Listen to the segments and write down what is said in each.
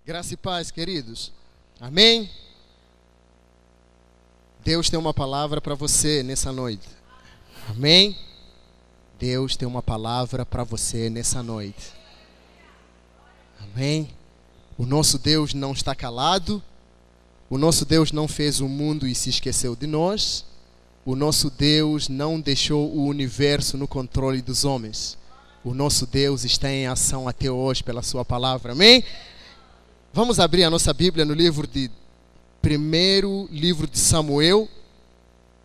Graça e paz, queridos. Amém? Deus tem uma palavra para você nessa noite. Amém? Deus tem uma palavra para você nessa noite. Amém? O nosso Deus não está calado. O nosso Deus não fez o mundo e se esqueceu de nós. O nosso Deus não deixou o universo no controle dos homens. O nosso Deus está em ação até hoje pela sua palavra. Amém? Vamos abrir a nossa Bíblia no primeiro livro de Samuel,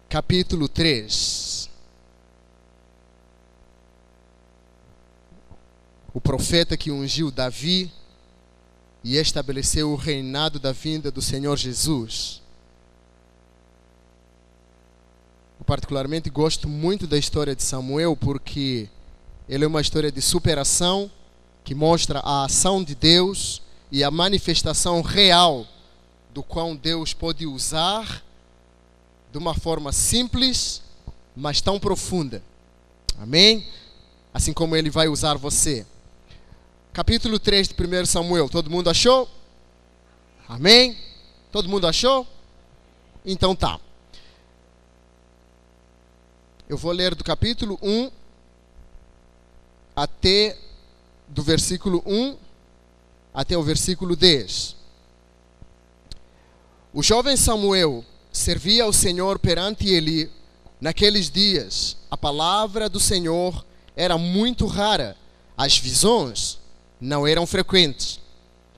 capítulo 3. O profeta que ungiu Davi e estabeleceu o reinado da vinda do Senhor Jesus. Eu particularmente gosto muito da história de Samuel porque ele é uma história de superação que mostra a ação de Deus e a manifestação real do qual Deus pode usar de uma forma simples, mas tão profunda. Amém? Assim como Ele vai usar você. Capítulo 3 de 1 Samuel. Todo mundo achou? Amém? Todo mundo achou? Então tá. Eu vou ler do capítulo 1 do versículo 1 até o versículo 10. O jovem Samuel servia ao Senhor perante Eli. Naqueles dias, a palavra do Senhor era muito rara. As visões não eram frequentes.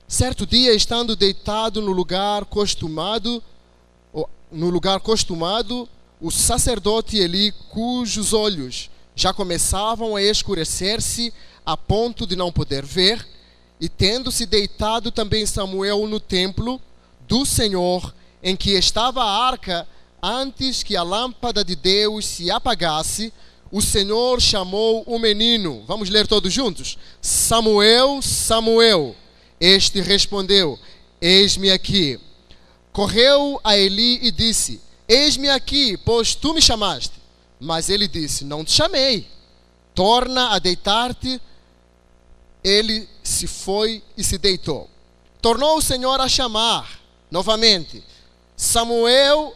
Certo dia, estando deitado no lugar costumado, o sacerdote Eli, cujos olhos já começavam a escurecer-se a ponto de não poder ver, e tendo-se deitado também Samuel no templo do Senhor, em que estava a arca, antes que a lâmpada de Deus se apagasse, o Senhor chamou o menino. Vamos ler todos juntos? Samuel, Samuel. Este respondeu: eis-me aqui. Correu a Eli e disse: eis-me aqui, pois tu me chamaste. Mas ele disse: não te chamei. Torna a deitar-te. Ele se foi e se deitou. Tornou o Senhor a chamar novamente. Samuel,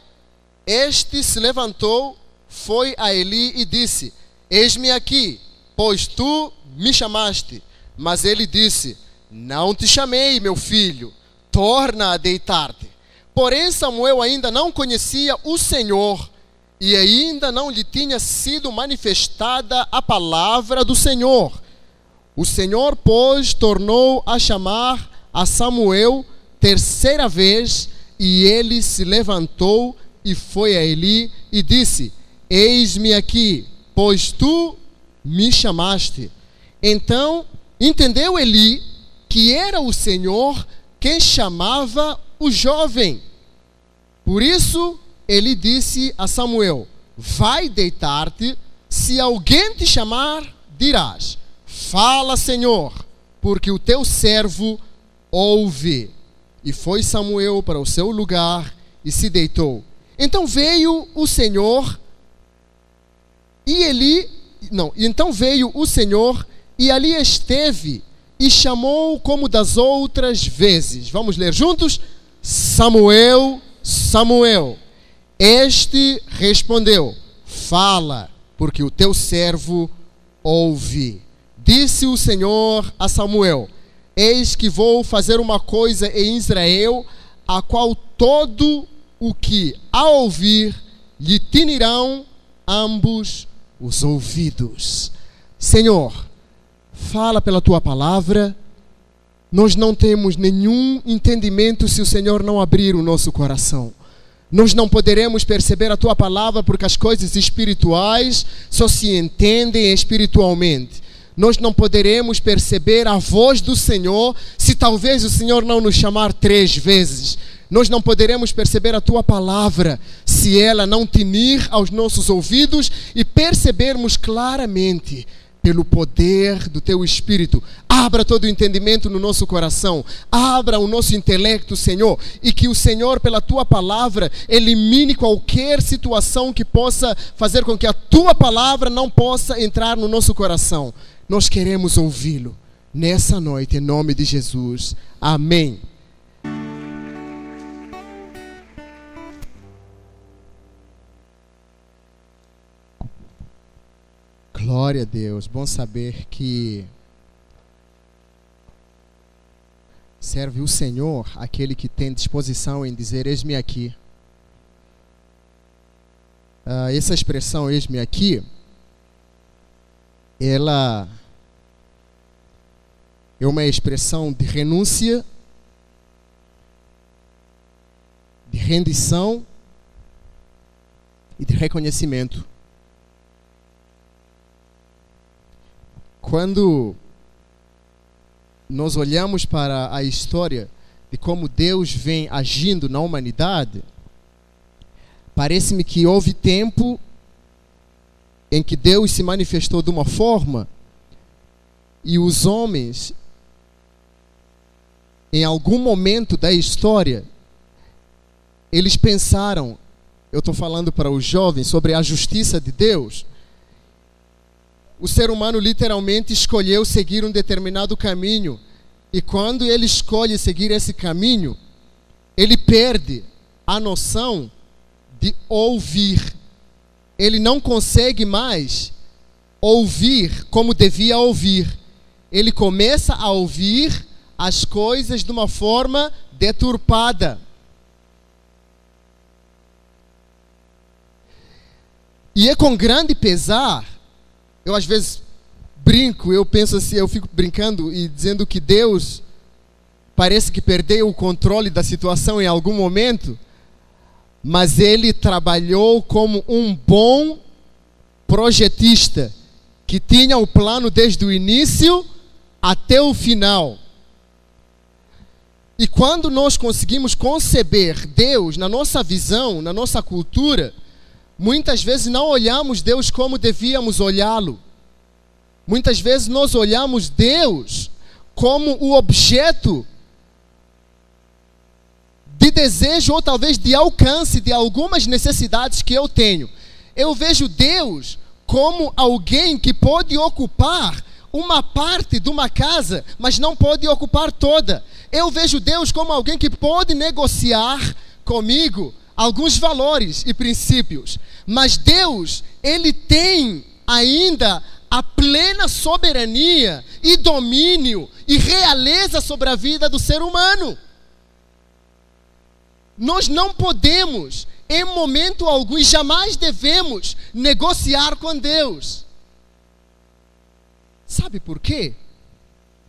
este se levantou, foi a Eli e disse: eis-me aqui, pois tu me chamaste. Mas ele disse: não te chamei, meu filho, torna a deitar-te. Porém Samuel ainda não conhecia o Senhor, e ainda não lhe tinha sido manifestada a palavra do Senhor. O Senhor, pois, tornou a chamar a Samuel terceira vez, e ele se levantou e foi a Eli e disse: eis-me aqui, pois tu me chamaste. Então entendeu Eli que era o Senhor quem chamava o jovem. Por isso ele disse a Samuel: vai deitar-te, se alguém te chamar, dirás: fala, Senhor, porque o teu servo ouve. E foi Samuel para o seu lugar e se deitou. Então veio o Senhor e ali esteve e chamou como das outras vezes. Vamos ler juntos? Samuel, Samuel. Este respondeu: fala, porque o teu servo ouve. Disse o Senhor a Samuel: eis que vou fazer uma coisa em Israel, a qual todo o que a ouvir lhe tinirão ambos os ouvidos. Senhor, fala pela tua palavra. Nós não temos nenhum entendimento se o Senhor não abrir o nosso coração. Nós não poderemos perceber a tua palavra porque as coisas espirituais só se entendem espiritualmente. Nós não poderemos perceber a voz do Senhor se talvez o Senhor não nos chamar 3 vezes. Nós não poderemos perceber a tua palavra se ela não tinir aos nossos ouvidos e percebermos claramente pelo poder do teu Espírito. Abra todo o entendimento no nosso coração. Abra o nosso intelecto, Senhor. E que o Senhor, pela tua palavra, elimine qualquer situação que possa fazer com que a tua palavra não possa entrar no nosso coração. Nós queremos ouvi-lo. nessa noite, em nome de Jesus. Amém. Glória a Deus. Bom saber que serve o Senhor aquele que tem disposição em dizer: eis-me aqui. Essa expressão, eis-me aqui, ela é uma expressão de renúncia, de rendição e de reconhecimento. Quando nós olhamos para a história de como Deus vem agindo na humanidade, parece-me que houve tempo em que Deus se manifestou de uma forma e os homens, em algum momento da história, eles pensaram, eu estou falando para os jovens, sobre a justiça de Deus. O ser humano literalmente escolheu seguir um determinado caminho. E quando ele escolhe seguir esse caminho, ele perde a noção de ouvir. Ele não consegue mais ouvir como devia ouvir. Ele começa a ouvir as coisas de uma forma deturpada. E é com grande pesar. Eu às vezes brinco, eu penso assim, eu fico brincando e dizendo que Deus parece que perdeu o controle da situação em algum momento, mas Ele trabalhou como um bom projetista, que tinha o plano desde o início até o final. E quando nós conseguimos conceber Deus na nossa visão, na nossa cultura, muitas vezes não olhamos Deus como devíamos olhá-lo. Muitas vezes nós olhamos Deus como o objeto de desejo ou talvez de alcance de algumas necessidades que eu tenho. Eu vejo Deus como alguém que pode ocupar uma parte de uma casa, mas não pode ocupar toda. Eu vejo Deus como alguém que pode negociar comigo alguns valores e princípios, mas Deus, Ele tem ainda a plena soberania e domínio e realeza sobre a vida do ser humano. Nós não podemos, em momento algum, e jamais devemos negociar com Deus. Sabe por quê?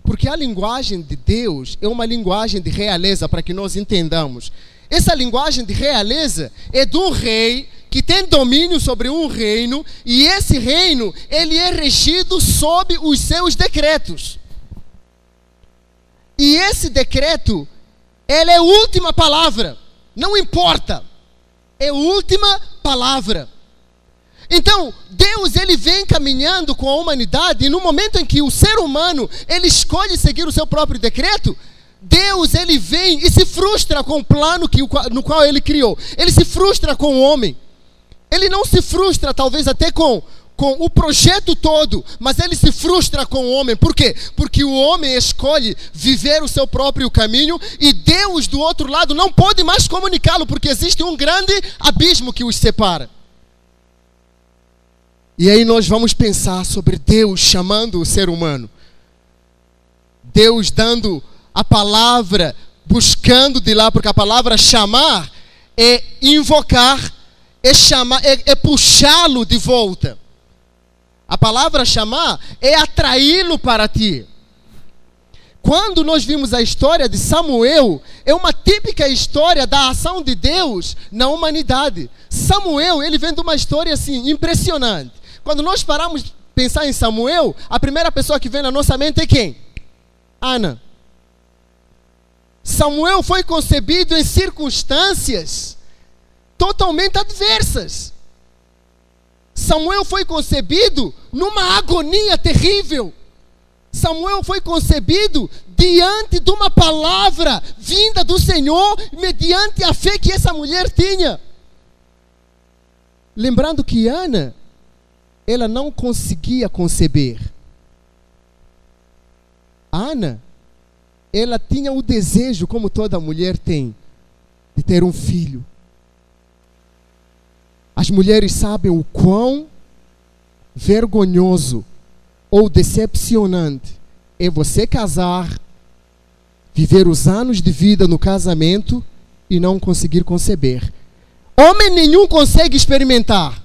Porque a linguagem de Deus é uma linguagem de realeza, para que nós entendamos. Essa linguagem de realeza é de um rei que tem domínio sobre um reino, e esse reino, ele é regido sob os seus decretos. E esse decreto, ele é a última palavra. Não importa. É a última palavra. Então, Deus, ele vem caminhando com a humanidade, e no momento em que o ser humano, ele escolhe seguir o seu próprio decreto, Deus, ele vem e se frustra com o plano no qual ele criou. Ele se frustra com o homem. Ele não se frustra, talvez até com o projeto todo, mas ele se frustra com o homem. Por quê? Porque o homem escolhe viver o seu próprio caminho, e Deus, do outro lado, não pode mais comunicá-lo, porque existe um grande abismo que os separa. E aí nós vamos pensar sobre Deus chamando o ser humano. Deus dando a palavra, buscando de lá, porque a palavra chamar é invocar, é chamar, é puxá-lo de volta. A palavra chamar é atraí-lo para ti. Quando nós vimos a história de Samuel, é uma típica história da ação de Deus na humanidade. Samuel, ele vem de uma história assim, impressionante. Quando nós paramos de pensar em Samuel, a primeira pessoa que vem na nossa mente é quem? Ana. Samuel foi concebido em circunstâncias totalmente adversas. Samuel foi concebido numa agonia terrível. Samuel foi concebido diante de uma palavra vinda do Senhor, mediante a fé que essa mulher tinha. Lembrando que Ana, ela não conseguia conceber. Ana, ela tinha o desejo, como toda mulher tem, de ter um filho. As mulheres sabem o quão vergonhoso ou decepcionante é você casar, viver os anos de vida no casamento e não conseguir conceber. Homem nenhum consegue experimentar.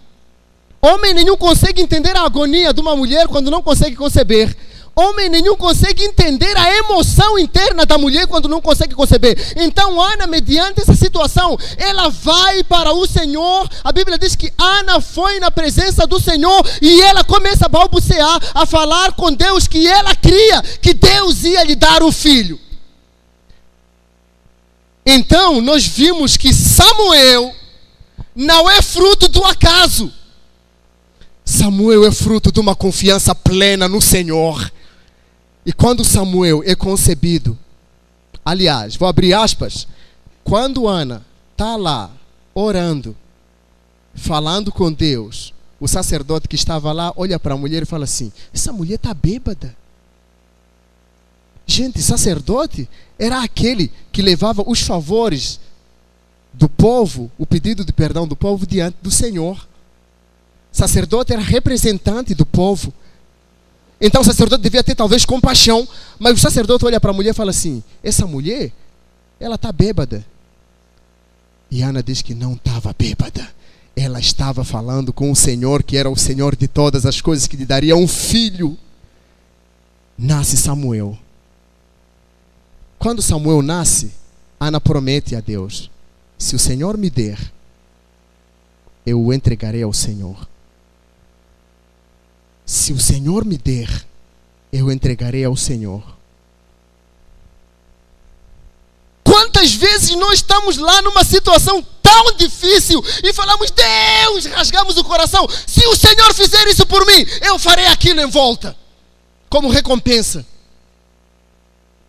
Homem nenhum consegue entender a agonia de uma mulher quando não consegue conceber. Homem nenhum consegue entender a emoção interna da mulher quando não consegue conceber. Então Ana, mediante essa situação, ela vai para o Senhor. A Bíblia diz que Ana foi na presença do Senhor e ela começa a balbuciar, a falar com Deus que ela cria que Deus ia lhe dar o filho. Então nós vimos que Samuel não é fruto do acaso. Samuel é fruto de uma confiança plena no Senhor. E quando Samuel é concebido, aliás, vou abrir aspas, quando Ana está lá orando, falando com Deus, o sacerdote que estava lá olha para a mulher e fala assim: essa mulher está bêbada. Gente, sacerdote era aquele que levava os favores do povo, o pedido de perdão do povo diante do Senhor. Sacerdote era representante do povo. Então o sacerdote devia ter talvez compaixão, mas o sacerdote olha para a mulher e fala assim: essa mulher, ela está bêbada. E Ana diz que não estava bêbada. Ela estava falando com o Senhor, que era o Senhor de todas as coisas, que lhe daria um filho. Nasce Samuel. Quando Samuel nasce, Ana promete a Deus: se o Senhor me der, eu o entregarei ao Senhor. Se o Senhor me der, eu entregarei ao Senhor. Quantas vezes nós estamos lá numa situação tão difícil e falamos: Deus, rasgamos o coração, se o Senhor fizer isso por mim, eu farei aquilo em volta, como recompensa,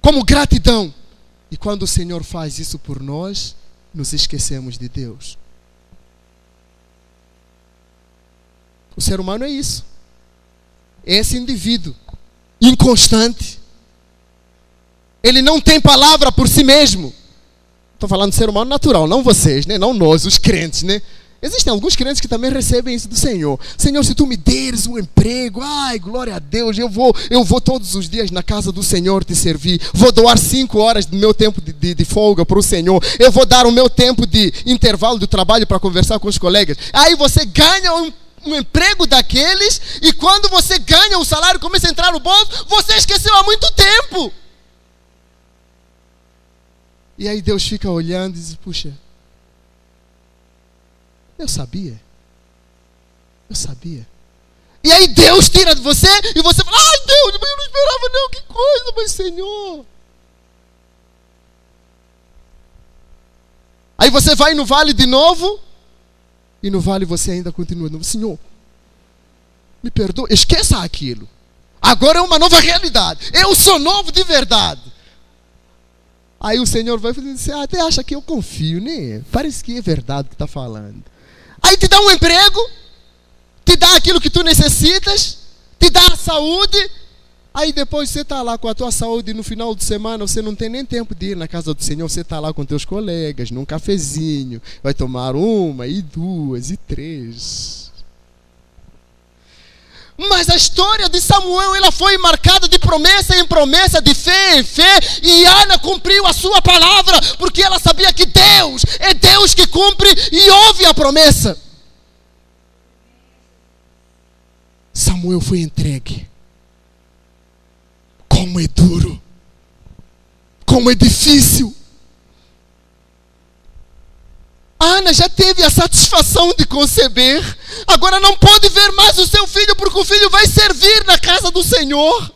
como gratidão. E quando o Senhor faz isso por nós, nos esquecemos de Deus. O ser humano é isso. Esse indivíduo inconstante, ele não tem palavra por si mesmo. Estou falando de ser humano natural, não vocês, né? Não nós, os crentes, né? Existem alguns crentes que também recebem isso do Senhor. Senhor, se tu me deres um emprego, ai, glória a Deus, eu vou todos os dias na casa do Senhor te servir. Vou doar 5 horas do meu tempo de folga para o Senhor. Eu vou dar o meu tempo de intervalo do trabalho para conversar com os colegas. Aí você ganha um emprego daqueles, e quando você ganha o salário, começa a entrar no bolso, você esqueceu há muito tempo. E aí Deus fica olhando e diz: puxa, eu sabia. E aí Deus tira de você e você fala: ai Deus, eu não esperava não, que coisa, mas Senhor. Aí você vai no vale de novo, e no vale você ainda continua: Senhor, me perdoa, esqueça aquilo. Agora é uma nova realidade. Eu sou novo de verdade. Aí o Senhor vai dizer: você até acha que eu confio, né? Parece que é verdade que está falando. Aí te dá um emprego, te dá aquilo que tu necessitas, te dá a saúde. Aí depois você está lá com a tua saúde, e no final de semana você não tem nem tempo de ir na casa do Senhor. Você está lá com teus colegas, num cafezinho, vai tomar 1, e 2, e 3. Mas a história de Samuel, ela foi marcada de promessa em promessa, de fé em fé, e Ana cumpriu a sua palavra, porque ela sabia que Deus é Deus que cumpre e ouve a promessa. Samuel foi entregue. Como é duro, como é difícil. Ana já teve a satisfação de conceber, agora não pode ver mais o seu filho, porque o filho vai servir na casa do Senhor.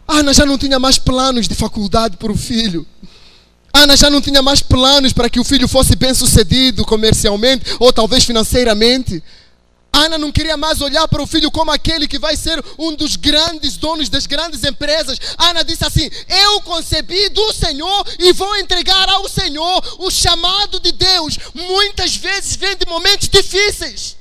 Ana já não tinha mais planos de faculdade para o filho. Ana já não tinha mais planos para que o filho fosse bem sucedido comercialmente ou talvez financeiramente. Ana não queria mais olhar para o filho como aquele que vai ser um dos grandes donos das grandes empresas. Ana disse assim: eu concebi do Senhor e vou entregar ao Senhor. O chamado de Deus muitas vezes vem de momentos difíceis.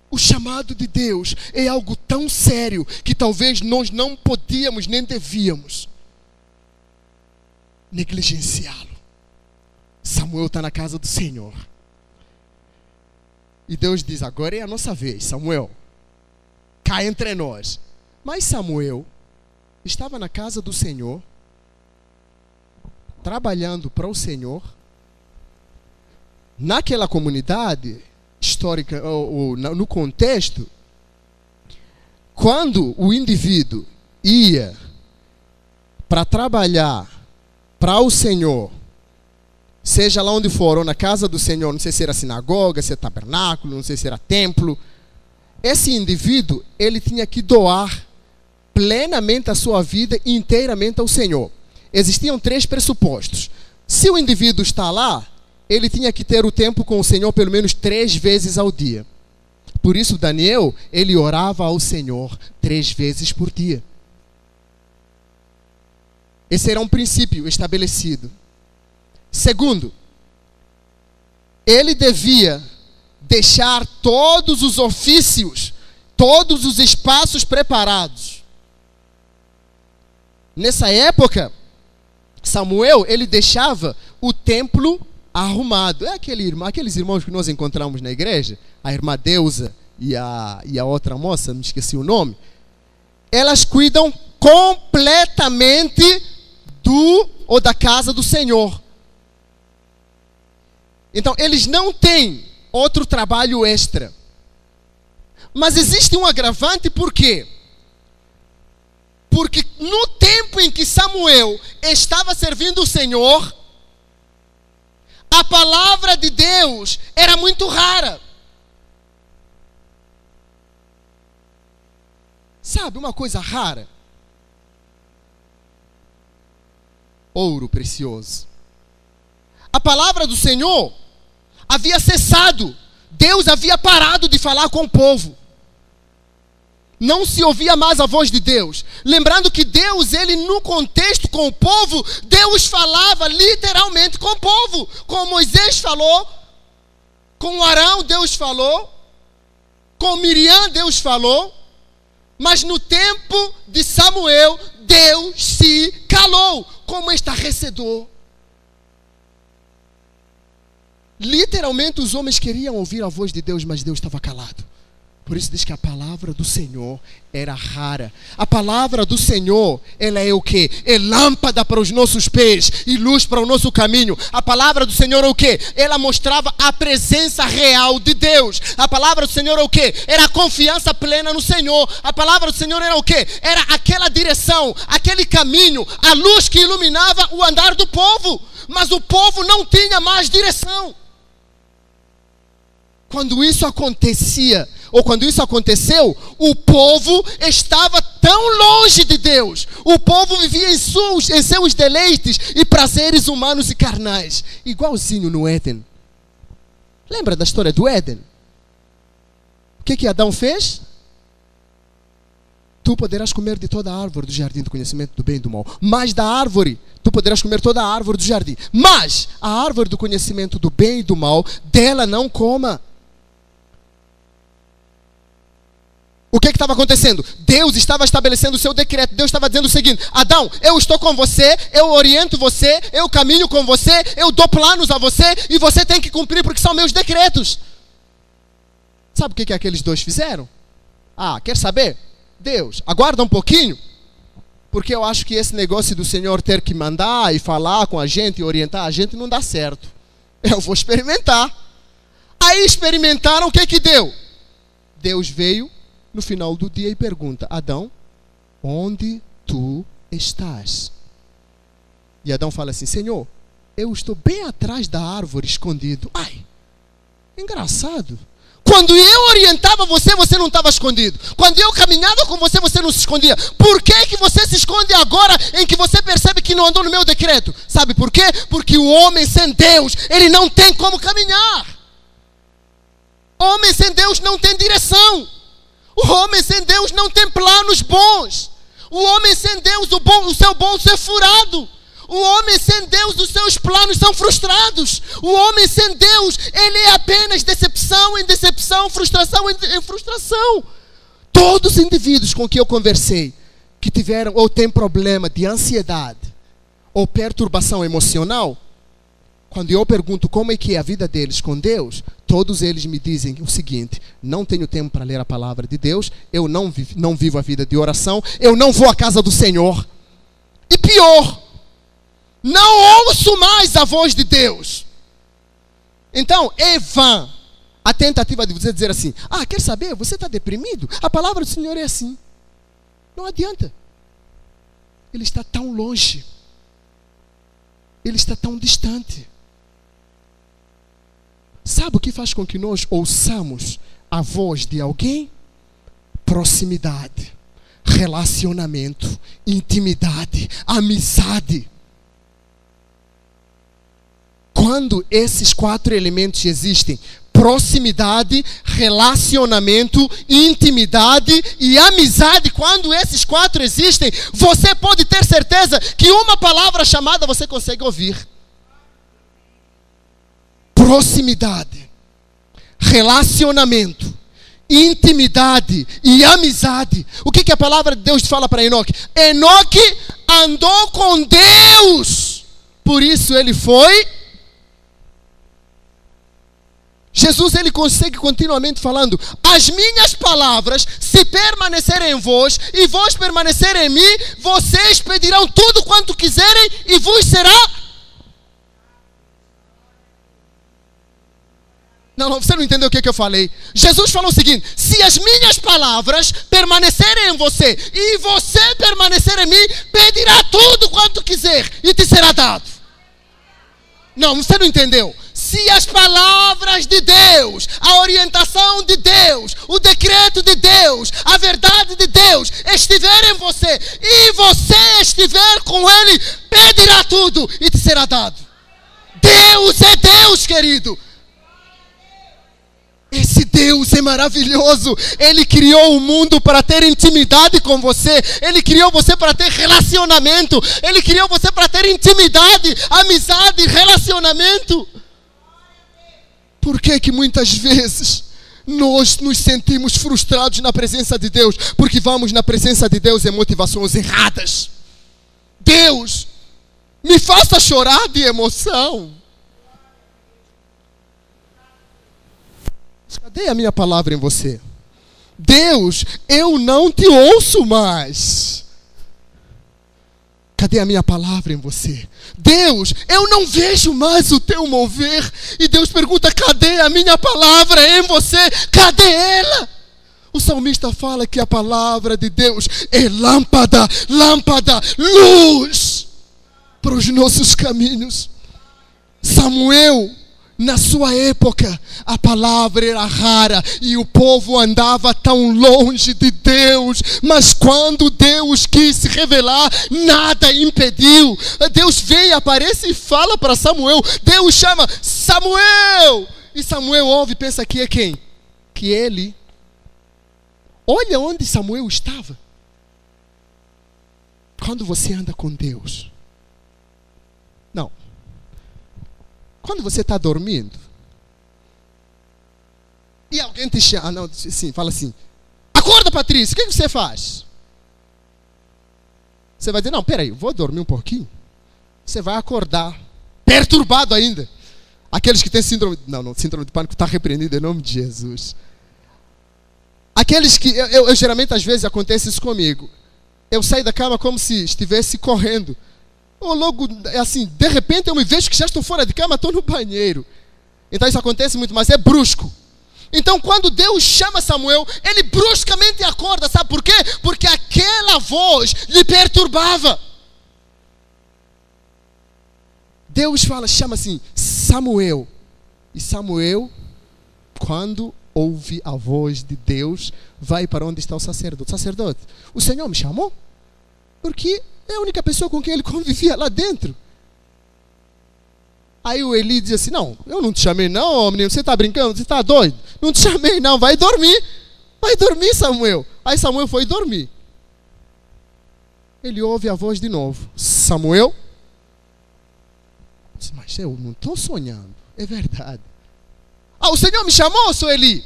O chamado de Deus é algo tão sério que talvez nós não podíamos nem devíamos negligenciá-lo. Samuel está na casa do Senhor. E Deus diz, agora é a nossa vez, Samuel. Cá entre nós. Mas Samuel estava na casa do Senhor, trabalhando para o Senhor. Naquela comunidade histórica, ou no contexto, quando o indivíduo ia para trabalhar para o Senhor, seja lá onde for, ou na casa do Senhor, não sei se era sinagoga, se era tabernáculo, não sei se era templo, esse indivíduo, ele tinha que doar plenamente a sua vida inteiramente ao Senhor. Existiam 3 pressupostos. Se o indivíduo está lá, ele tinha que ter o tempo com o Senhor pelo menos 3 vezes ao dia. Por isso Daniel, ele orava ao Senhor 3 vezes por dia. Esse era um princípio estabelecido. Segundo, ele devia deixar todos os ofícios, todos os espaços preparados. Nessa época, Samuel, ele deixava o templo arrumado. É aqueles irmãos que nós encontramos na igreja, a irmã Deusa e a outra moça, me esqueci o nome. Elas cuidam completamente da casa do Senhor. Então, eles não têm outro trabalho extra. Mas existe um agravante, por quê? Porque no tempo em que Samuel estava servindo o Senhor, a palavra de Deus era muito rara. Sabe uma coisa rara? Ouro precioso. A palavra do Senhor havia cessado. Deus havia parado de falar com o povo. Não se ouvia mais a voz de Deus. Lembrando que Deus, ele no contexto com o povo, Deus falava literalmente com o povo. Com Moisés falou, com Arão Deus falou, com Miriam Deus falou. Mas no tempo de Samuel, Deus se calou, como estarrecedor. Literalmente os homens queriam ouvir a voz de Deus, mas Deus estava calado. Por isso diz que a palavra do Senhor era rara. A palavra do Senhor, ela é o quê? É lâmpada para os nossos pés e luz para o nosso caminho. A palavra do Senhor é o quê? Ela mostrava a presença real de Deus. A palavra do Senhor é o quê? Era a confiança plena no Senhor. A palavra do Senhor era o quê? Era aquela direção, aquele caminho, a luz que iluminava o andar do povo. Mas o povo não tinha mais direção. Quando isso acontecia, ou quando isso aconteceu, o povo estava tão longe de Deus. O povo vivia em seus deleites e prazeres humanos e carnais. Igualzinho no Éden. Lembra da história do Éden? O que Adão fez? Tu poderás comer de toda a árvore do jardim do conhecimento do bem e do mal. Mas da árvore, tu poderás comer toda a árvore do jardim. Mas a árvore do conhecimento do bem e do mal, dela não coma. O que estava acontecendo? Deus estava estabelecendo o seu decreto. Deus estava dizendo o seguinte: Adão, eu estou com você, eu oriento você, eu caminho com você, eu dou planos a você e você tem que cumprir porque são meus decretos. Sabe o que aqueles dois fizeram? Quer saber? Deus, aguarda um pouquinho, porque eu acho que esse negócio do Senhor ter que mandar e falar com a gente e orientar a gente não dá certo. Eu vou experimentar. Aí experimentaram, o que deu? Deus veio no final do dia e pergunta: Adão, onde tu estás? E Adão fala assim: Senhor, eu estou bem atrás da árvore escondido. Engraçado. Quando eu orientava você, você não estava escondido. Quando eu caminhava com você, você não se escondia. Por que você se esconde agora em que você percebe que não andou no meu decreto? Sabe por quê? Porque o homem sem Deus, ele não tem como caminhar. Homem sem Deus não tem direção. O homem sem Deus não tem planos bons. O homem sem Deus, o seu bolso é furado. O homem sem Deus, os seus planos são frustrados. O homem sem Deus, ele é apenas decepção em decepção, frustração em frustração. Todos os indivíduos com que eu conversei, que tiveram ou têm problema de ansiedade ou perturbação emocional, quando eu pergunto como é que é a vida deles com Deus, todos eles me dizem o seguinte: não tenho tempo para ler a palavra de Deus, eu não vivo a vida de oração, eu não vou à casa do Senhor. E pior, não ouço mais a voz de Deus. Então, é vã a tentativa de você dizer assim: quer saber, você está deprimido? A palavra do Senhor é assim. Não adianta. Ele está tão longe. Ele está tão distante. Sabe o que faz com que nós ouçamos a voz de alguém? Proximidade, relacionamento, intimidade, amizade. Quando esses 4 elementos existem, proximidade, relacionamento, intimidade e amizade, quando esses 4 existem, você pode ter certeza que uma palavra chamada você consegue ouvir. Proximidade, relacionamento, intimidade e amizade. O que a palavra de Deus fala para Enoque? Enoque andou com Deus, por isso ele foi. Jesus, ele consegue continuamente falando: as minhas palavras, se permanecerem em vós e vós permanecerem em mim, vocês pedirão tudo quanto quiserem e vos será. Não, você não entendeu o que eu falei. Jesus falou o seguinte: se as minhas palavras permanecerem em você e você permanecer em mim, pedirá tudo quanto quiser e te será dado. Não, você não entendeu. Se as palavras de Deus, a orientação de Deus, o decreto de Deus, a verdade de Deus estiver em você e você estiver com Ele, pedirá tudo e te será dado. Deus é Deus, querido. Esse Deus é maravilhoso. Ele criou o mundo para ter intimidade com você. Ele criou você para ter relacionamento. Ele criou você para ter intimidade, amizade, relacionamento. Por que muitas vezes nós nos sentimos frustrados na presença de Deus? Porque vamos na presença de Deus em motivações erradas. Deus, me faça chorar de emoção. Cadê a minha palavra em você? Deus, eu não te ouço mais. Cadê a minha palavra em você? Deus, eu não vejo mais o teu mover. E Deus pergunta: cadê a minha palavra em você? Cadê ela? O salmista fala que a palavra de Deus é lâmpada, luz para os nossos caminhos. Samuel, na sua época, a palavra era rara e o povo andava tão longe de Deus. Mas quando Deus quis se revelar, nada impediu. Deus vem, aparece e fala para Samuel. Deus chama Samuel. E Samuel ouve e pensa que é quem? Que ele. Olha onde Samuel estava. Quando você anda com Deus. Não. Quando você está dormindo e alguém te chama, não, sim, fala assim: acorda, Patrícia, o que você faz? Você vai dizer: não, peraí, vou dormir um pouquinho. Você vai acordar, perturbado ainda. Aqueles que têm síndrome, não, síndrome de pânico está repreendido em nome de Jesus. Aqueles que, eu geralmente às vezes acontece isso comigo. Eu saio da cama como se estivesse correndo. Ou logo, assim, de repente eu me vejo que já estou fora de cama, estou no banheiro. Então isso acontece muito, mas é brusco. Então quando Deus chama Samuel, ele bruscamente acorda. Sabe por quê? Porque aquela voz lhe perturbava. Deus chama assim, Samuel. E Samuel, quando ouve a voz de Deus, vai para onde está o sacerdote. Sacerdote, o Senhor me chamou? Porque é a única pessoa com quem ele convivia lá dentro. Aí o Eli diz assim: não, eu não te chamei não, menino, você está brincando, você está doido? Não te chamei não, vai dormir, Samuel. Aí Samuel foi dormir. Ele ouve a voz de novo: Samuel. Mas eu não estou sonhando, é verdade. O Senhor me chamou, sou Eli.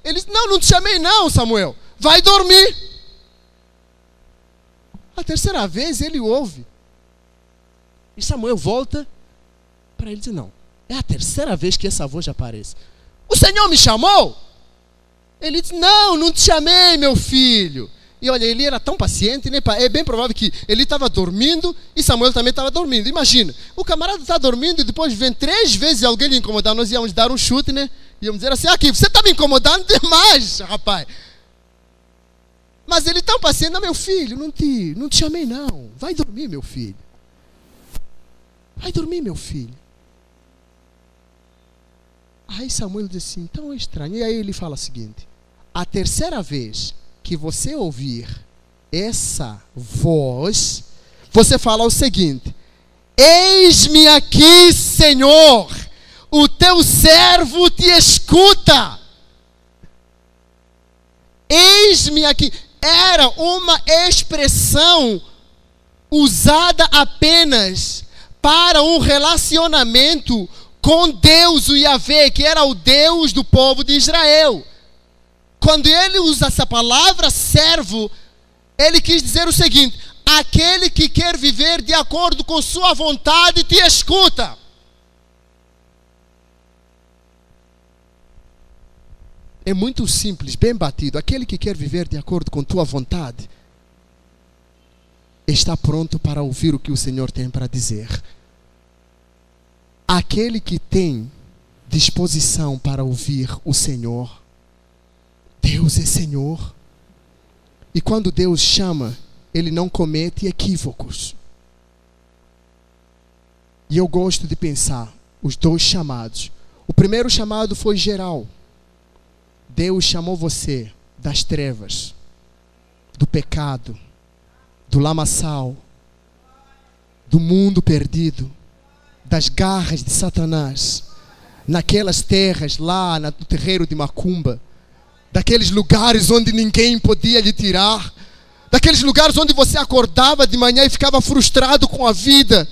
Ele disse, não te chamei não, Samuel. Vai dormir. A terceira vez ele ouve. E Samuel volta para ele e diz, não, é a terceira vez que essa voz aparece. O Senhor me chamou? Ele diz, não te chamei, meu filho. E olha, ele era tão paciente, né? É bem provável que ele estava dormindo e Samuel também estava dormindo. Imagina, o camarada está dormindo e depois vem 3 vezes alguém lhe incomodar. Nós íamos dar um chute, né? Íamos dizer assim, aqui, você está me incomodando demais, rapaz. Mas ele tão paciente, não, meu filho, não te chamei não. Vai dormir, meu filho. Vai dormir, meu filho. Aí Samuel diz assim, tão estranho. E aí ele fala o seguinte, a terceira vez que você ouvir essa voz, você fala o seguinte, eis-me aqui, Senhor, o teu servo te escuta. Eis-me aqui. Era uma expressão usada apenas para um relacionamento com Deus, o Yahvé, que era o Deus do povo de Israel. Quando ele usa essa palavra servo, ele quis dizer o seguinte, aquele que quer viver de acordo com sua vontade te escuta. É muito simples, bem batido. Aquele que quer viver de acordo com tua vontade está pronto para ouvir o que o Senhor tem para dizer. Aquele que tem disposição para ouvir o Senhor, Deus é Senhor. E quando Deus chama, Ele não comete equívocos. E eu gosto de pensar os 2 chamados. O primeiro chamado foi geral. Deus chamou você das trevas, do pecado, do lamaçal, do mundo perdido, das garras de Satanás, naquelas terras lá no terreiro de Macumba, daqueles lugares onde ninguém podia lhe tirar, daqueles lugares onde você acordava de manhã e ficava frustrado com a vida,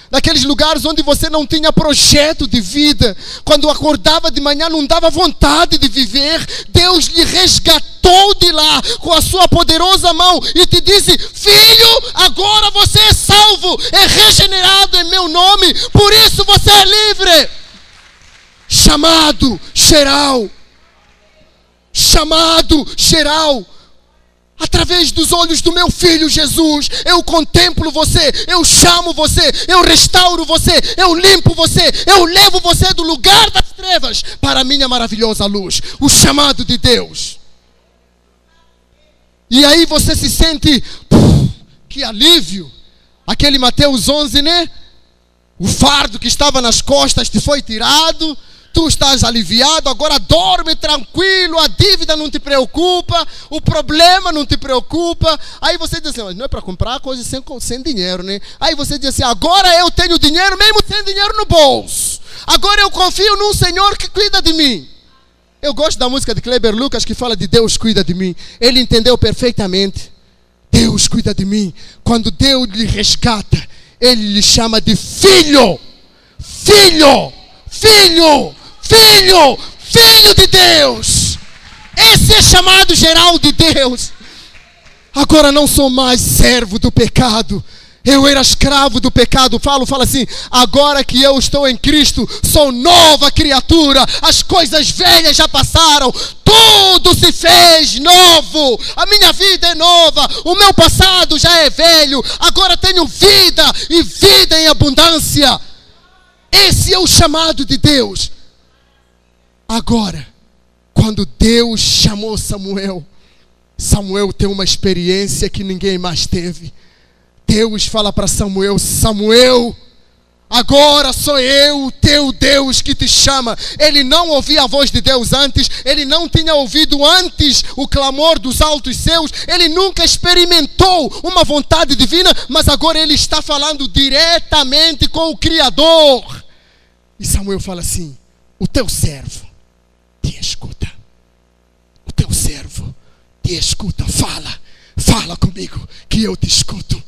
daqueles lugares onde você não tinha projeto de vida, quando acordava de manhã não dava vontade de viver. Deus lhe resgatou de lá com a sua poderosa mão e te disse, filho, agora você é salvo, é regenerado em meu nome, por isso você é livre. Chamado geral, através dos olhos do meu filho Jesus, eu contemplo você, eu chamo você, eu restauro você, eu limpo você, eu levo você do lugar das trevas para a minha maravilhosa luz, o chamado de Deus. E aí você se sente, que alívio, aquele Mateus 11, né? O fardo que estava nas costas te foi tirado, tu estás aliviado, agora dorme tranquilo, a dívida não te preocupa, o problema não te preocupa. Aí você diz assim, não é para comprar coisas sem dinheiro, né? Aí você diz assim, agora eu tenho dinheiro mesmo sem dinheiro no bolso. Agora eu confio num Senhor que cuida de mim. Eu gosto da música de Kleber Lucas que fala de Deus cuida de mim. Ele entendeu perfeitamente. Deus cuida de mim. Quando Deus lhe resgata, Ele lhe chama de filho. Filho, filho, filho, filho de Deus. Esse é chamado geral de Deus. Agora não sou mais servo do pecado. Eu era escravo do pecado. Fala assim, agora que eu estou em Cristo, sou nova criatura. As coisas velhas já passaram, tudo se fez novo. A minha vida é nova, o meu passado já é velho. Agora tenho vida e vida em abundância. Esse é o chamado de Deus. Agora, quando Deus chamou Samuel, Samuel tem uma experiência que ninguém mais teve. Deus fala para Samuel, Samuel, agora sou eu, o teu Deus, que te chama. Ele não ouvia a voz de Deus antes, ele não tinha ouvido antes o clamor dos altos céus, ele nunca experimentou uma vontade divina, mas agora ele está falando diretamente com o Criador. E Samuel fala assim, o teu servo te escuta. O teu servo te escuta, fala comigo que eu te escuto.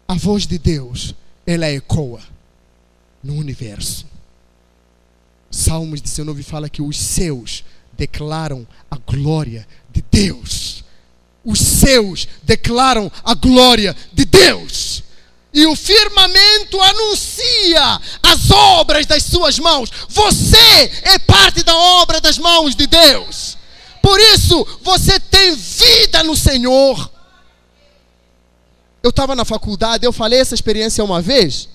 A voz de Deus ela ecoa no universo. Salmos 19 fala que os céus declaram a glória de Deus. Os céus declaram a glória de Deus. E o firmamento anuncia as obras das suas mãos. Você é parte da obra das mãos de Deus. Por isso, você tem vida no Senhor. Eu estava na faculdade, eu falei essa experiência uma vez.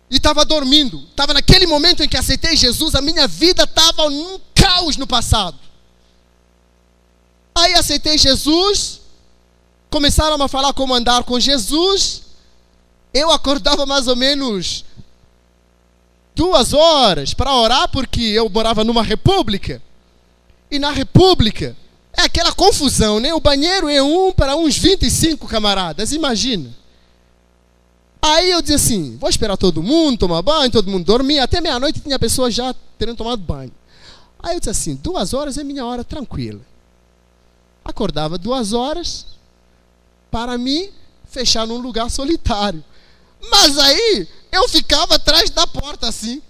E estava dormindo. Estava naquele momento em que aceitei Jesus, a minha vida estava num caos no passado. Aí aceitei Jesus, começaram a falar como andar com Jesus. Eu acordava mais ou menos 2 horas para orar, porque eu morava numa república. E na república é aquela confusão, né? O banheiro é para uns 25 camaradas, imagina. Aí eu disse assim, vou esperar todo mundo tomar banho, todo mundo dormir. Até meia-noite tinha pessoas já tendo tomado banho. Aí eu disse assim, 2 horas é minha hora tranquila. Acordava 2 horas para mim fechar num lugar solitário. Mas aí eu ficava atrás da porta assim,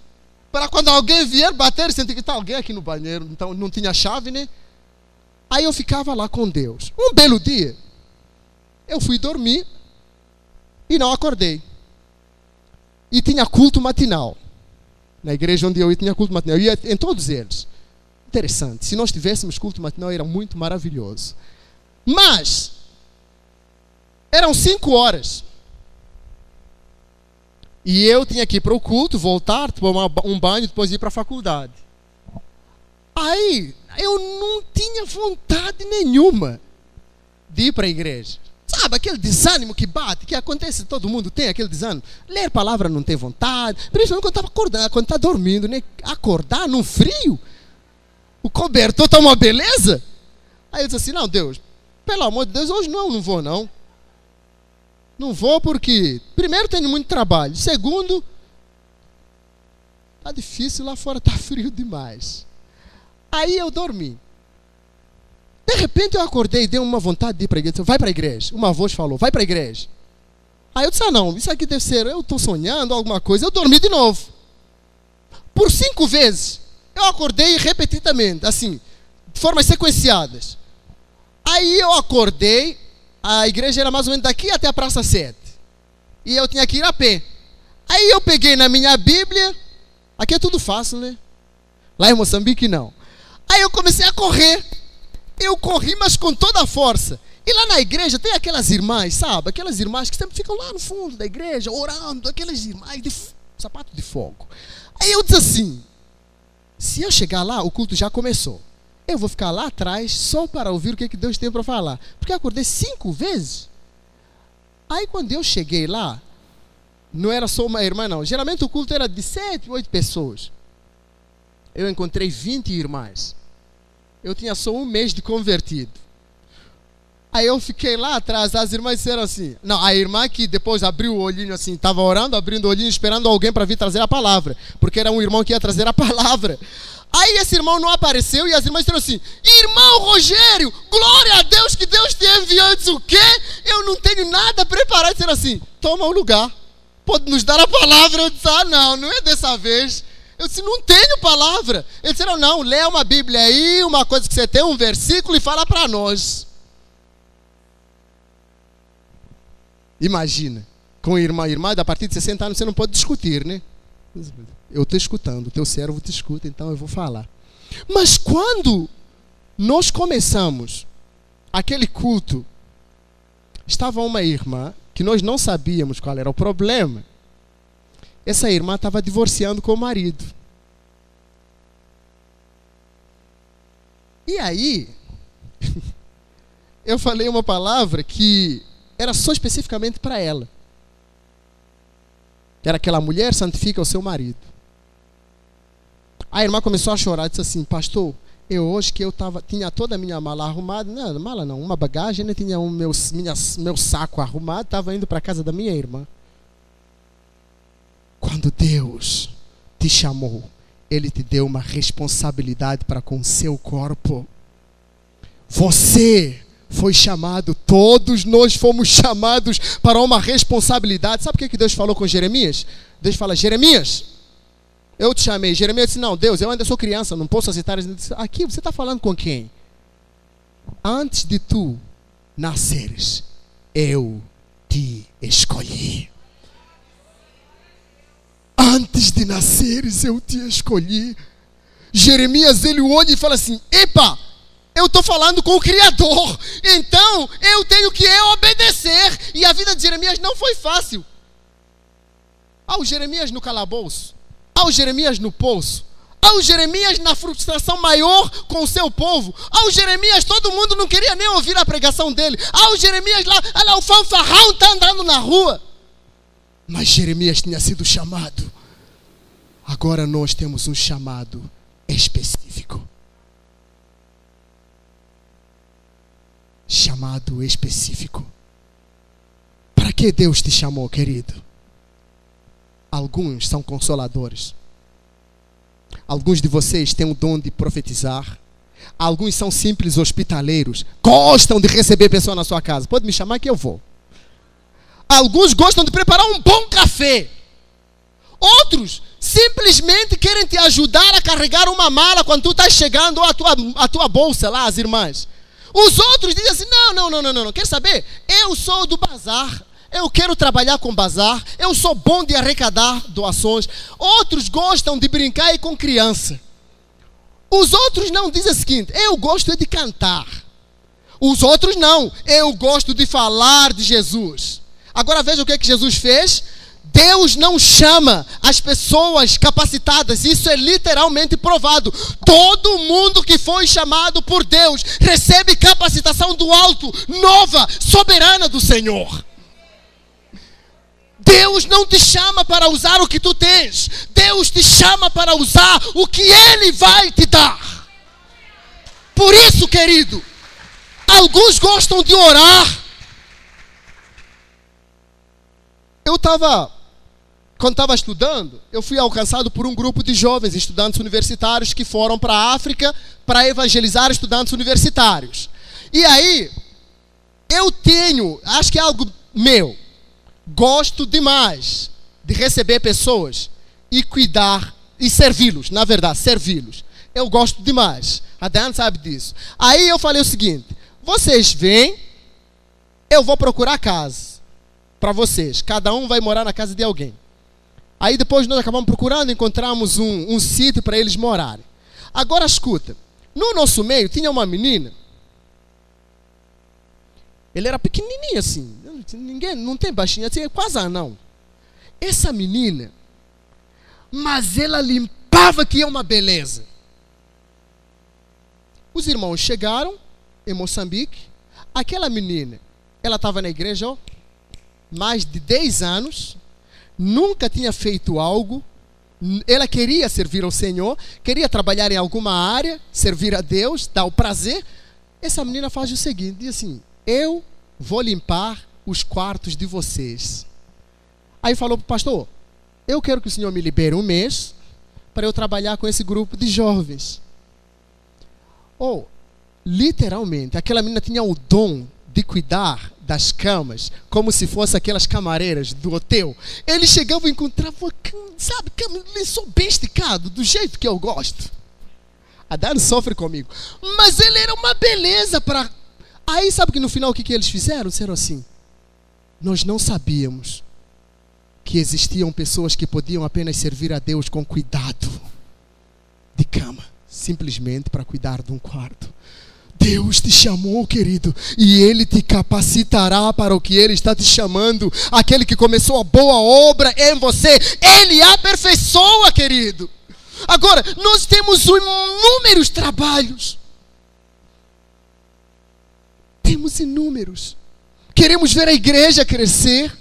para quando alguém vier bater, sentir que está alguém aqui no banheiro, então não tinha chave, né? Aí eu ficava lá com Deus. Um belo dia, eu fui dormir e não acordei. E tinha culto matinal. Na igreja onde eu ia tinha culto matinal. Eu ia em todos eles. Interessante. Se nós tivéssemos culto matinal, era muito maravilhoso. Mas, eram 5 horas. E eu tinha que ir para o culto, voltar, tomar um banho, depois ir para a faculdade. Aí, eu não tinha vontade nenhuma de ir para a igreja. Sabe, aquele desânimo que bate, que acontece, todo mundo tem aquele desânimo. Ler palavra não tem vontade, principalmente quando estava acordando, quando está dormindo, né? Acordar num frio. O cobertor está uma beleza. Aí eu disse assim, não, Deus, pelo amor de Deus, hoje não vou não. Não vou porque, primeiro, tenho muito trabalho. Segundo, está difícil, lá fora está frio demais. Aí eu dormi. De repente eu acordei e dei uma vontade de ir para a igreja. Vai para a igreja. Uma voz falou, vai para a igreja. Aí eu disse, não, isso aqui deve ser, eu estou sonhando alguma coisa. Eu dormi de novo. Por 5 vezes. Eu acordei repetidamente, assim, de formas sequenciadas. Aí eu acordei, a igreja era mais ou menos daqui até a Praça 7. E eu tinha que ir a pé. Aí eu peguei na minha Bíblia, aqui é tudo fácil, né? Lá em Moçambique não. Aí eu comecei a correr. Eu corri, mas com toda a força. E lá na igreja tem aquelas irmãs, sabe? Aquelas irmãs que sempre ficam lá no fundo da igreja, orando, aquelas irmãs de sapato de fogo. Aí eu disse assim, se eu chegar lá, o culto já começou. Eu vou ficar lá atrás só para ouvir o que Deus tem para falar. Porque eu acordei 5 vezes. Aí quando eu cheguei lá, não era só uma irmã não. Geralmente o culto era de 7, 8 pessoas. Eu encontrei 20 irmãs. Eu tinha só 1 mês de convertido. Aí eu fiquei lá atrás, as irmãs disseram assim, não, a irmã que depois abriu o olhinho assim, estava orando, abrindo o olhinho, esperando alguém para vir trazer a palavra, porque era um irmão que ia trazer a palavra. Aí esse irmão não apareceu e as irmãs disseram assim, irmão Rogério, glória a Deus que Deus te enviou. Eu disse, o quê? Eu não tenho nada preparado. Disseram assim, toma o lugar, pode nos dar a palavra. Eu disse, não é dessa vez. Eu disse, não tenho palavra. Eles disseram, não, lê uma Bíblia aí, uma coisa que você tem, um versículo e fala para nós. Imagina, com irmã, a partir de 60 anos você não pode discutir, né? Eu estou escutando, o teu servo te escuta, então eu vou falar. Mas quando nós começamos aquele culto, estava uma irmã que nós não sabíamos qual era o problema. Essa irmã estava divorciando com o marido. E aí, eu falei uma palavra que era só especificamente para ela. Era aquela mulher santifica o seu marido. A irmã começou a chorar, disse assim, pastor, eu hoje que eu tinha toda a minha mala arrumada, não, mala não, uma bagagem, né, tinha meu saco arrumado, estava indo para a casa da minha irmã. Quando Deus te chamou, Ele te deu uma responsabilidade para com o seu corpo. Você foi chamado, todos nós fomos chamados para uma responsabilidade. Sabe o que Deus falou com Jeremias? Deus fala: Jeremias, eu te chamei. Jeremias disse: não, Deus, eu ainda sou criança, não posso aceitar. Ele disse: aqui, você está falando com quem? Antes de tu nasceres, eu te escolhi. Antes de nasceres, eu te escolhi. Jeremias, ele olha e fala assim: epa, eu estou falando com o Criador, então eu tenho que obedecer. E a vida de Jeremias não foi fácil. Ao Jeremias no calabouço, ao Jeremias no poço, ao Jeremias na frustração maior com o seu povo, ao Jeremias todo mundo não queria nem ouvir a pregação dele, ao Jeremias lá o fanfarrão está andando na rua. Mas Jeremias tinha sido chamado. Agora nós temos um chamado específico. Chamado específico. Para que Deus te chamou, querido? Alguns são consoladores. Alguns de vocês têm o dom de profetizar. Alguns são simples hospitaleiros. Gostam de receber pessoas na sua casa. Pode me chamar que eu vou. Alguns gostam de preparar um bom café. Outros simplesmente querem te ajudar a carregar uma mala quando tu estás chegando, ou a tua bolsa lá, as irmãs. Os outros dizem assim: não. Quer saber? Eu sou do bazar. Eu quero trabalhar com bazar. Eu sou bom de arrecadar doações. Outros gostam de brincar aí com criança. Os outros não, dizem o seguinte: eu gosto de cantar. Os outros não, eu gosto de falar de Jesus. Agora veja o que Jesus fez. Deus não chama as pessoas capacitadas. Isso é literalmente provado. Todo mundo que foi chamado por Deus recebe capacitação do alto, nova, soberana do Senhor. Deus não te chama para usar o que tu tens. Deus te chama para usar o que Ele vai te dar. Por isso, querido, alguns gostam de orar. Quando estava estudando, eu fui alcançado por um grupo de jovens estudantes universitários que foram para a África para evangelizar estudantes universitários. E aí, acho que é algo meu, gosto demais de receber pessoas e cuidar e servi-los, na verdade, servi-los. Eu gosto demais. A Diana sabe disso. Aí eu falei o seguinte: vocês vêm, eu vou procurar casa para vocês. Cada um vai morar na casa de alguém. Aí depois nós acabamos procurando, encontramos um sítio para eles morarem. Agora escuta, no nosso meio tinha uma menina. Ele era pequenininho assim, ninguém, não tem baixinho assim, quase anão. Essa menina, mas ela limpava que é uma beleza. Os irmãos chegaram em Moçambique. Aquela menina, ela estava na igreja, ó, mais de 10 anos, nunca tinha feito algo, ela queria servir ao Senhor, queria trabalhar em alguma área, servir a Deus, dar o prazer. Essa menina faz o seguinte, diz assim: eu vou limpar os quartos de vocês. Aí falou para o pastor: eu quero que o Senhor me libere um mês para eu trabalhar com esse grupo de jovens. Literalmente, aquela menina tinha o dom de cuidar das camas, como se fossem aquelas camareiras do hotel. Ele chegava e encontrava, sabe, lençol bem esticado, do jeito que eu gosto. A Dani sofre comigo. Mas ele era uma beleza para... Aí sabe que no final o que eles fizeram? Disseram assim: nós não sabíamos que existiam pessoas que podiam apenas servir a Deus com cuidado de cama, simplesmente para cuidar de um quarto. Deus te chamou, querido, e Ele te capacitará para o que Ele está te chamando. Aquele que começou a boa obra em você, Ele aperfeiçoa, querido. Agora, nós temos inúmeros trabalhos. Temos inúmeros. Queremos ver a igreja crescer.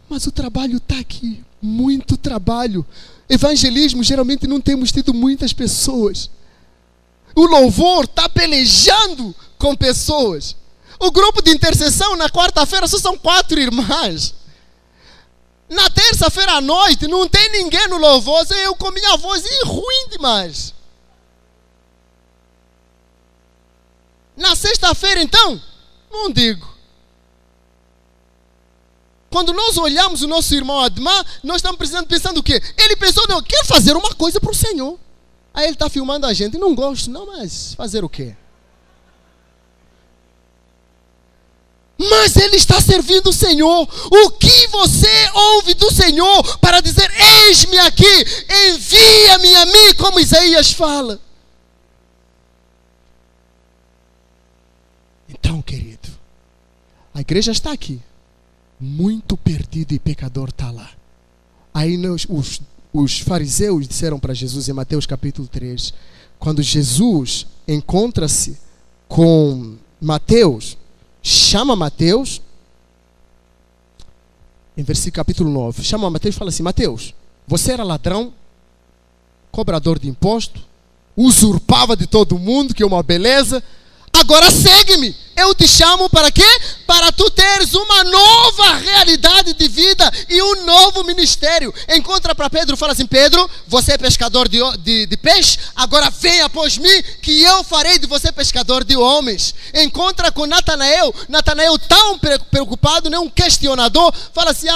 Mas o trabalho está aqui. Muito trabalho. Evangelismo, geralmente não temos tido muitas pessoas. O louvor está pelejando com pessoas. O grupo de intercessão na quarta-feira só são 4 irmãs. Na terça-feira à noite não tem ninguém no louvor. Eu com minha voz ruim demais. Na sexta-feira, então, não digo. Quando nós olhamos o nosso irmão Admar, nós estamos pensando o quê? Ele pensou, não, eu quero fazer uma coisa para o Senhor. Aí ele está filmando a gente, não gosto, não, mas fazer o quê? Mas ele está servindo o Senhor. O que você ouve do Senhor para dizer, eis-me aqui, envia-me a mim, como Isaías fala? Então, querido, a igreja está aqui. Muito perdido e pecador está lá. Aí os fariseus disseram para Jesus em Mateus capítulo 3, quando Jesus encontra-se com Mateus, chama Mateus, em versículo capítulo 9, chama Mateus e fala assim, Mateus, você era ladrão, cobrador de imposto, usurpava de todo mundo, que é uma beleza, agora segue-me, eu te chamo para quê? Para tu teres uma nova realidade de vida e um novo ministério. Encontra para Pedro e fala assim, Pedro, você é pescador de peixe, agora venha após mim, que eu farei de você pescador de homens. Encontra com Natanael tão preocupado, um questionador, fala assim,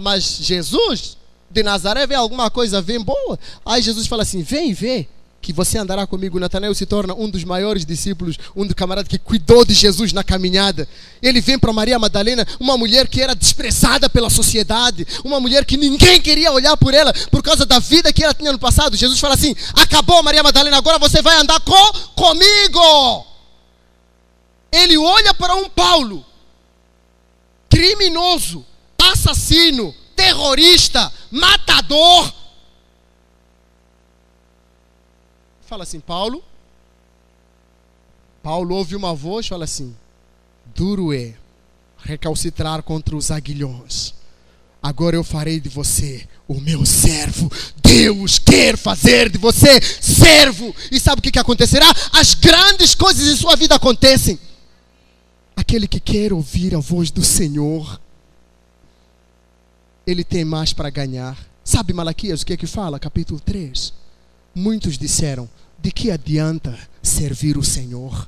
mas Jesus de Nazaré vê alguma coisa, vem boa? Aí Jesus fala assim, vem ver, que você andará comigo. Natanael se torna um dos maiores discípulos, um dos camaradas que cuidou de Jesus na caminhada. Ele vem para Maria Madalena, uma mulher que era desprezada pela sociedade, uma mulher que ninguém queria olhar por ela, por causa da vida que ela tinha no passado. Jesus fala assim, acabou Maria Madalena, agora você vai andar comigo. Ele olha para um Paulo, criminoso, assassino, terrorista, matador, fala assim, Paulo ouve uma voz, fala assim, duro é recalcitrar contra os aguilhões, agora eu farei de você o meu servo. Deus quer fazer de você servo. E sabe o que acontecerá? As grandes coisas em sua vida acontecem. Aquele que quer ouvir a voz do Senhor, ele tem mais para ganhar. Sabe Malaquias o que é que fala? Capítulo 3. Muitos disseram, de que adianta servir o Senhor?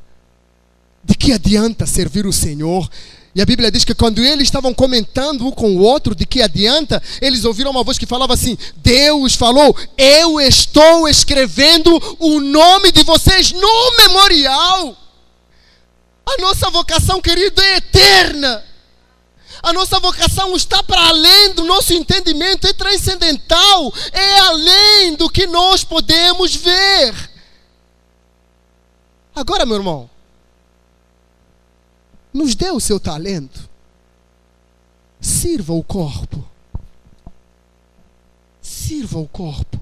De que adianta servir o Senhor? E a Bíblia diz que quando eles estavam comentando um com o outro, de que adianta, eles ouviram uma voz que falava assim, Deus falou, eu estou escrevendo o nome de vocês no memorial. A nossa vocação, querido, é eterna. A nossa vocação está para além do nosso entendimento, é transcendental, é além do que nós podemos ver. Agora, meu irmão, nos dê o seu talento, sirva o corpo, sirva o corpo,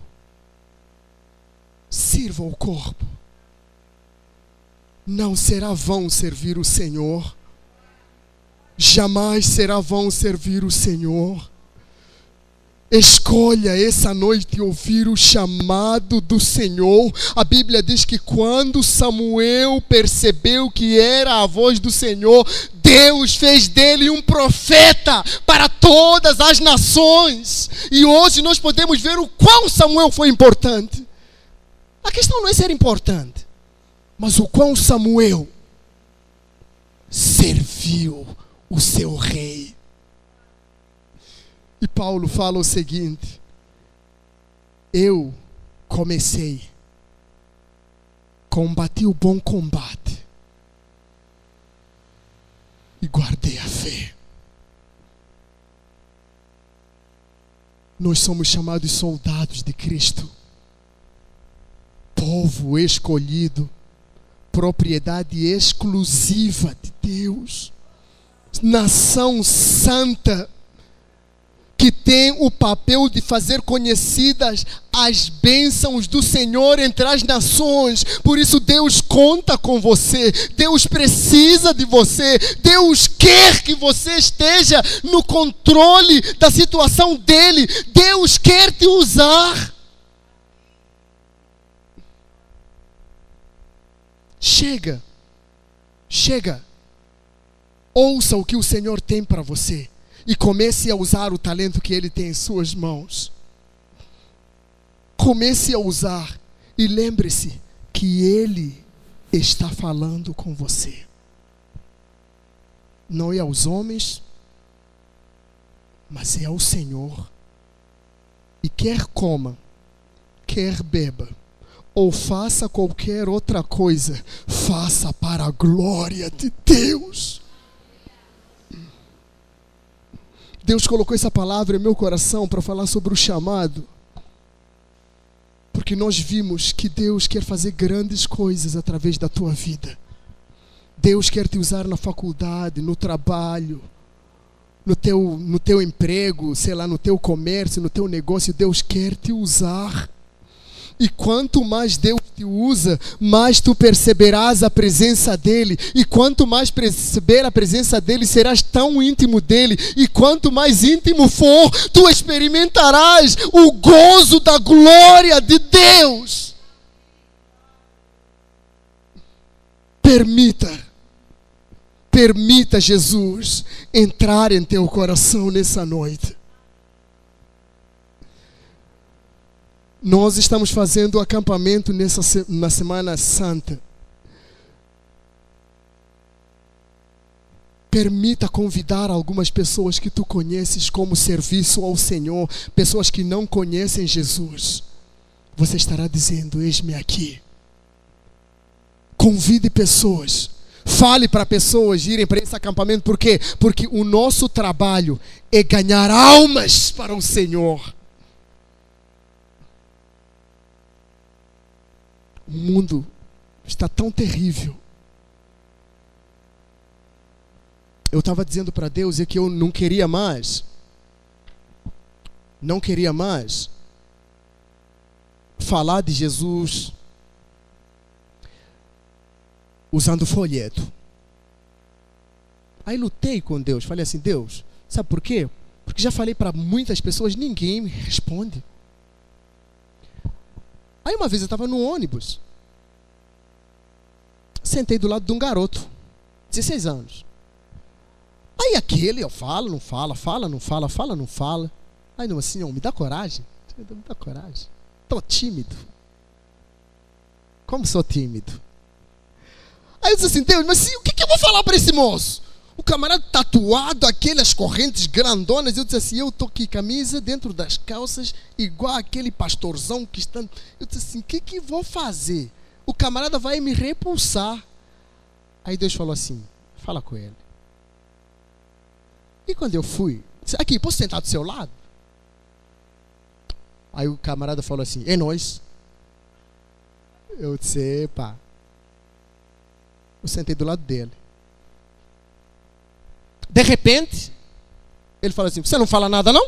sirva o corpo. Não será vão servir o Senhor. Jamais será vão servir o Senhor. Escolha essa noite ouvir o chamado do Senhor. A Bíblia diz que quando Samuel percebeu que era a voz do Senhor, Deus fez dele um profeta para todas as nações. E hoje nós podemos ver o quão Samuel foi importante. A questão não é ser importante, mas o quão Samuel serviu o seu rei. E Paulo fala o seguinte, eu comecei, combati o bom combate e guardei a fé. Nós somos chamados soldados de Cristo, povo escolhido, propriedade exclusiva de Deus, nação santa, que tem o papel de fazer conhecidas as bênçãos do Senhor entre as nações. Por isso Deus conta com você, Deus precisa de você, Deus quer que você esteja no controle da situação dele, Deus quer te usar. Chega, ouça o que o Senhor tem para você e comece a usar o talento que Ele tem em suas mãos. Comece a usar e lembre-se que Ele está falando com você. Não é aos homens, mas é ao Senhor. E quer coma, quer beba, ou faça qualquer outra coisa, faça para a glória de Deus. Deus colocou essa palavra em meu coração para falar sobre o chamado, porque nós vimos que Deus quer fazer grandes coisas através da tua vida. Deus quer te usar na faculdade, no trabalho, no teu emprego, sei lá, no teu comércio, no teu negócio. Deus quer te usar. E quanto mais Deus te usa, mais tu perceberás a presença dEle. E quanto mais perceber a presença dEle, serás tão íntimo dEle. E quanto mais íntimo for, tu experimentarás o gozo da glória de Deus. Permita Jesus entrar em teu coração nessa noite. Nós estamos fazendo acampamento na Semana Santa. Permita convidar algumas pessoas que tu conheces como serviço ao Senhor, pessoas que não conhecem Jesus. Você estará dizendo: eis-me aqui. Convide pessoas. Fale para pessoas irem para esse acampamento. Por quê? Porque o nosso trabalho é ganhar almas para o Senhor. O mundo está tão terrível. Eu estava dizendo para Deus que eu não queria mais falar de Jesus usando folheto. Aí lutei com Deus, falei assim: Deus, sabe por quê? Porque já falei para muitas pessoas, ninguém me responde. Aí uma vez eu estava no ônibus, sentei do lado de um garoto, 16 anos. Aí aquele, eu falo, não fala, fala, não fala, fala, não fala. Aí não, assim, me dá coragem, me dá coragem. Estou tímido. Como sou tímido? Aí eu disse assim: Deus, mas o que eu vou falar para esse moço? O camarada tatuado, aquelas correntes grandonas. Eu disse assim: eu estou aqui, camisa dentro das calças, igual aquele pastorzão que está... Eu disse assim: o que vou fazer? O camarada vai me repulsar. Aí Deus falou assim: fala com ele. E quando eu fui, disse: aqui, posso sentar do seu lado? Aí o camarada falou assim: é nóis. Eu disse: epa. Eu sentei do lado dele. De repente, ele falou assim: você não fala nada não?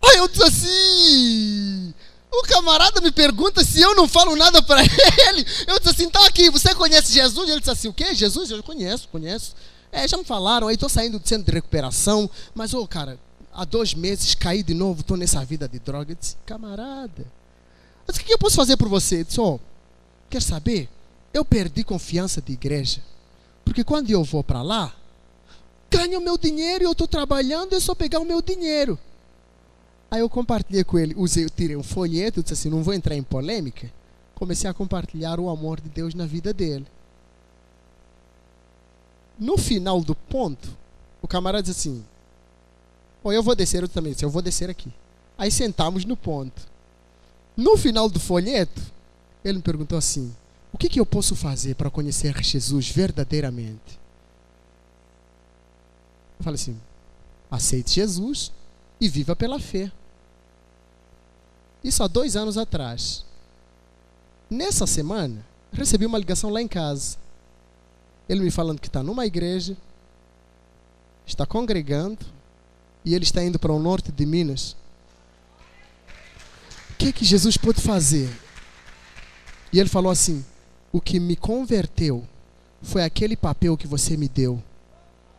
Aí eu disse assim... O camarada me pergunta se eu não falo nada para ele. Eu disse assim: tá aqui, você conhece Jesus? Ele disse assim: o quê? Jesus? Eu conheço. Já me falaram, aí estou saindo do centro de recuperação. Mas, cara, há 2 meses caí de novo, estou nessa vida de droga. Eu disse: camarada, eu disse, o que eu posso fazer por você? Ele disse: quer saber? Eu perdi confiança de igreja. Porque quando eu vou para lá, ganho o meu dinheiro e eu estou trabalhando, é só pegar o meu dinheiro. Aí eu compartilhei com ele, eu tirei um folheto, disse assim: não vou entrar em polêmica. Comecei a compartilhar o amor de Deus na vida dele. No final do ponto, o camarada disse assim: eu vou descer. Eu também disse: eu vou descer aqui. Aí sentamos no ponto. No final do folheto, ele me perguntou assim: o que eu posso fazer para conhecer Jesus verdadeiramente? Eu falei assim: aceite Jesus e viva pela fé. Isso há 2 anos atrás. Nessa semana, recebi uma ligação lá em casa. Ele me falando que está numa igreja, está congregando, e ele está indo para o norte de Minas. O que Jesus pode fazer? E ele falou assim: o que me converteu foi aquele papel que você me deu.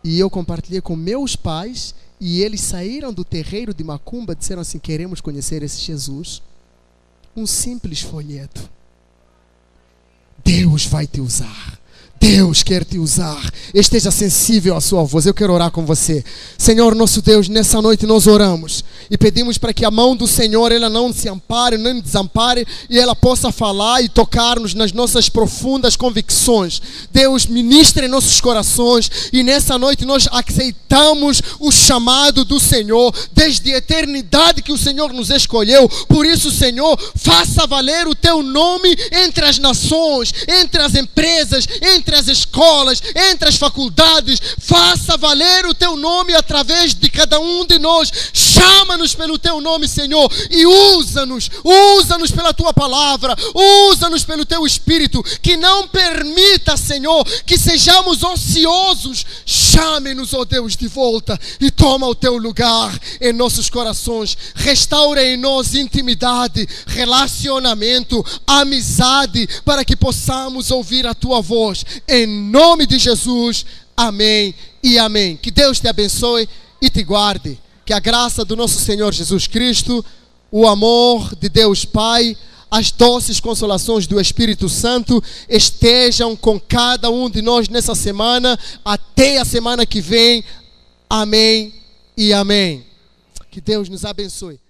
E eu compartilhei com meus pais, e eles saíram do terreiro de macumba, disseram assim: queremos conhecer esse Jesus. Um simples folheto. Deus vai te usar. Deus quer te usar. Esteja sensível à sua voz. Eu quero orar com você. Senhor nosso Deus, nessa noite nós oramos e pedimos para que a mão do Senhor, ela não se ampare, não desampare, e ela possa falar e tocar-nos nas nossas profundas convicções. Deus, ministre em nossos corações, e nessa noite nós aceitamos o chamado do Senhor, desde a eternidade que o Senhor nos escolheu. Por isso, Senhor, faça valer o teu nome entre as nações, entre as empresas, entre as escolas, entre as faculdades. Faça valer o teu nome através de cada um de nós. Chama-nos pelo teu nome, Senhor, e usa-nos pela tua palavra, usa-nos pelo teu Espírito, que não permita, Senhor, que sejamos ociosos. Chame-nos, ó Deus, de volta e toma o teu lugar em nossos corações. Restaura em nós intimidade, relacionamento, amizade, para que possamos ouvir a tua voz. Em nome de Jesus, amém e amém. Que Deus te abençoe e te guarde. Que a graça do nosso Senhor Jesus Cristo, o amor de Deus Pai, as doces consolações do Espírito Santo estejam com cada um de nós nessa semana, até a semana que vem. Amém e amém. Que Deus nos abençoe.